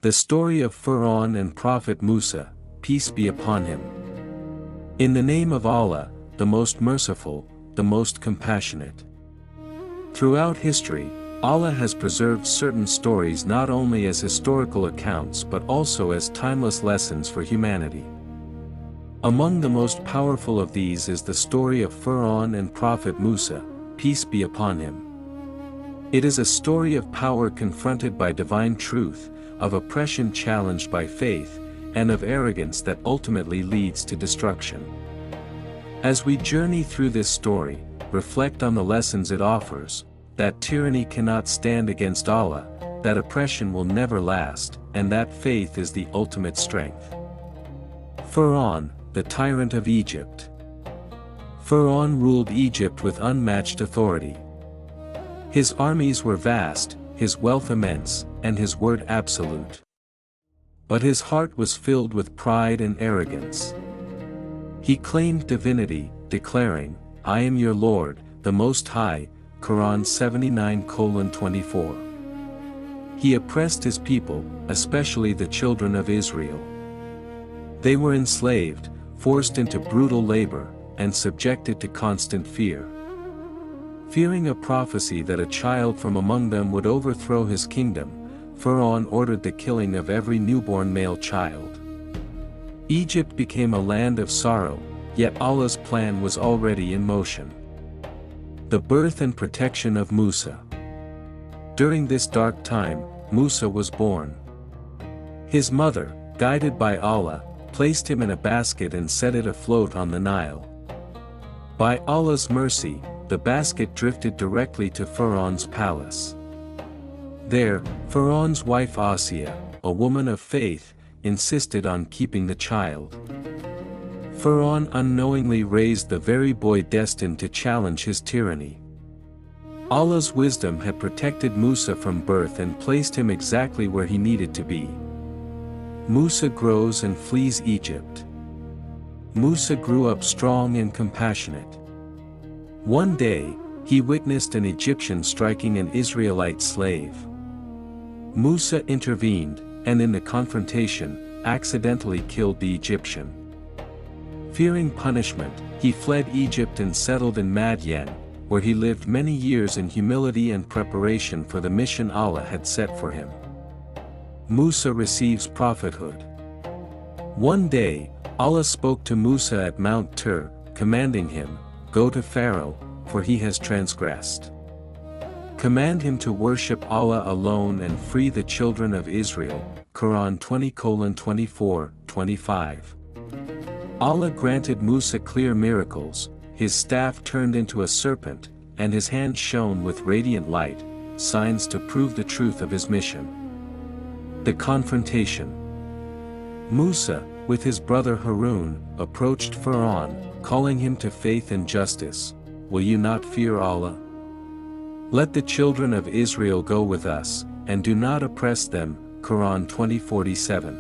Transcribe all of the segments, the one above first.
The story of Fir'aun and Prophet Musa, peace be upon him. In the name of Allah, the most merciful, the most compassionate. Throughout history, Allah has preserved certain stories not only as historical accounts but also as timeless lessons for humanity. Among the most powerful of these is the story of Fir'aun and Prophet Musa, peace be upon him. It is a story of power confronted by divine truth, of oppression challenged by faith, and of arrogance that ultimately leads to destruction. As we journey through this story, reflect on the lessons it offers, that tyranny cannot stand against Allah, that oppression will never last, and that faith is the ultimate strength. Fir'aun, the tyrant of Egypt. Fir'aun ruled Egypt with unmatched authority. His armies were vast, his wealth immense, and his word absolute. But his heart was filled with pride and arrogance. He claimed divinity, declaring, "I am your Lord, the Most High," Quran 79:24. He oppressed his people, especially the children of Israel. They were enslaved, forced into brutal labor, and subjected to constant fear. Fearing a prophecy that a child from among them would overthrow his kingdom, Fir'aun ordered the killing of every newborn male child. Egypt became a land of sorrow, yet Allah's plan was already in motion. The birth and protection of Musa. During this dark time, Musa was born. His mother, guided by Allah, placed him in a basket and set it afloat on the Nile. By Allah's mercy, the basket drifted directly to Fir'aun's palace. There, Fir'aun's wife Asiya, a woman of faith, insisted on keeping the child. Fir'aun unknowingly raised the very boy destined to challenge his tyranny. Allah's wisdom had protected Musa from birth and placed him exactly where he needed to be. Musa grows and flees Egypt. Musa grew up strong and compassionate. One day, he witnessed an Egyptian striking an Israelite slave. Musa intervened, and in the confrontation, accidentally killed the Egyptian. Fearing punishment, he fled Egypt and settled in Madian, where he lived many years in humility and preparation for the mission Allah had set for him. Musa receives prophethood. One day, Allah spoke to Musa at Mount Tur, commanding him, "Go to Pharaoh, for he has transgressed. Command him to worship Allah alone and free the children of Israel." Quran 20:24-25. Allah granted Musa clear miracles. His staff turned into a serpent, and his hand shone with radiant light, signs to prove the truth of his mission. The confrontation. Musa, with his brother Harun, approached Fir'aun, calling him to faith and justice. "Will you not fear Allah? Let the children of Israel go with us, and do not oppress them." Quran 20:47.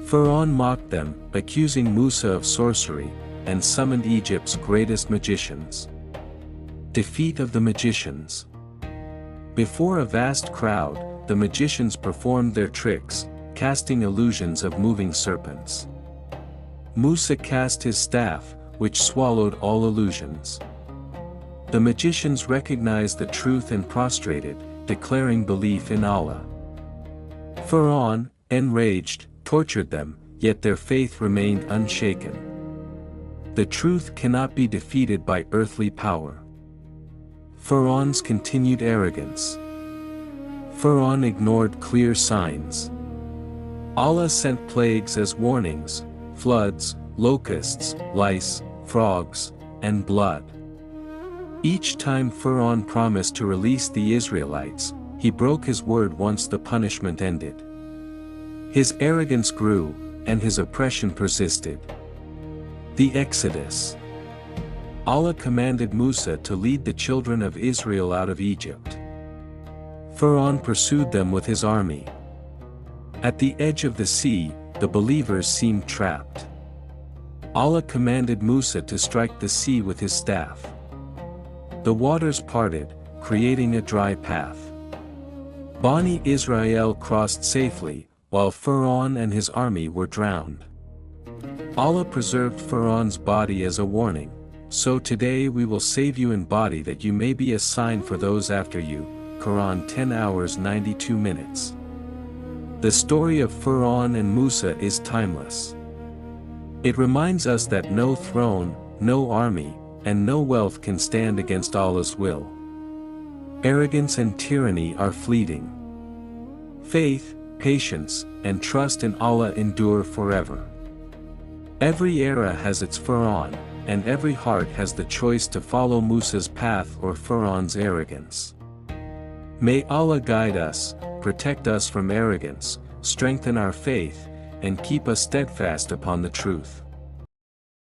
Fir'aun mocked them, accusing Musa of sorcery, and summoned Egypt's greatest magicians. Defeat of the magicians. Before a vast crowd, the magicians performed their tricks, casting illusions of moving serpents. Musa cast his staff, which swallowed all illusions. The magicians recognized the truth and prostrated, declaring belief in Allah. Fir'aun, enraged, tortured them, yet their faith remained unshaken. The truth cannot be defeated by earthly power. Fir'aun's continued arrogance. Fir'aun ignored clear signs. Allah sent plagues as warnings: floods, locusts, lice, frogs, and blood. Each time Fir'aun promised to release the Israelites, he broke his word once the punishment ended. His arrogance grew, and his oppression persisted. The Exodus. Allah commanded Musa to lead the children of Israel out of Egypt. Fir'aun pursued them with his army. At the edge of the sea, the believers seemed trapped. Allah commanded Musa to strike the sea with his staff. The waters parted, creating a dry path. Bani Israel crossed safely, while Fir'aun and his army were drowned. Allah preserved Fir'aun's body as a warning, so today we will save you in body that you may be a sign for those after you. Quran 10 hours 92 minutes. The story of Fir'aun and Musa is timeless. It reminds us that no throne, no army, and no wealth can stand against Allah's will. Arrogance and tyranny are fleeting. Faith, patience, and trust in Allah endure forever. Every era has its Fir'aun, and every heart has the choice to follow Musa's path or Fir'aun's arrogance. May Allah guide us, protect us from arrogance, strengthen our faith, and keep us steadfast upon the truth.